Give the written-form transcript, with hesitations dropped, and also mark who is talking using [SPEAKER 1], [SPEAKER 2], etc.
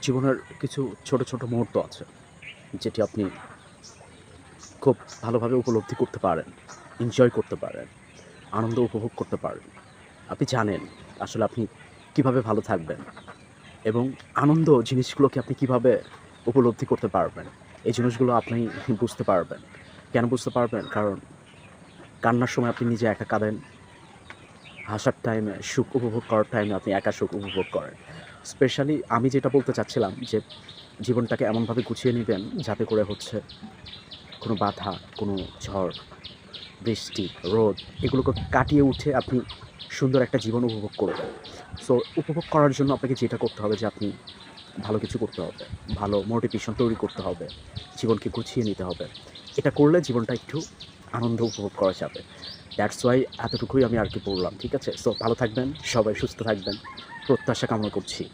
[SPEAKER 1] জীবনের কিছু ছোট, ছোট মুহূর্ত আছে যেটি আপনি খুব ভালোভাবে উপলব্ধি করতে পারেন, এনজয় করতে পারেন, আনন্দ উপভোগ করতে পারেন। আপনি জানেন আসলে আপনি কিভাবে ভালো থাকবেন এবং আনন্দ জিনিসগুলোকে আপনি কিভাবে উপলব্ধি করতে পারবেন। এই জিনিসগুলো আপনি বুঝতে পারবেন। কেন বুঝতে পারবেন? কারণ কান্নার সময় আপনি নিজে একা কাঁদেন। হাসার টাইমে, সুখ উপভোগ করার টাইমে আপনি একা সুখ উপভোগ করেন। স্পেশালি আমি যেটা বলতে চাচ্ছিলাম যে, জীবনটাকে এমনভাবে গুছিয়ে নিবেন যাতে করে হচ্ছে কোনো বাধা, কোনো ঝড়, বৃষ্টি, রোদ এগুলোকে কাটিয়ে উঠে আপনি সুন্দর একটা জীবন উপভোগ করবেন। সো উপভোগ করার জন্য আপনাকে যেটা করতে হবে যে আপনি ভালো কিছু করতে হবে। ভালো মোটিভেশন তৈরি করতে হবে। জীবনকে গুছিয়ে নিতে হবে। এটা করলে জীবনটা একটু আনন্দ উপভোগ করা যাবে। দ্যাটস ওয়াই এতটুকুই আমি আরকি বললাম। ঠিক আছে? সো ভালো থাকবেন, সবাই সুস্থ থাকবেন। প্রত্যাশা কামনা করছি।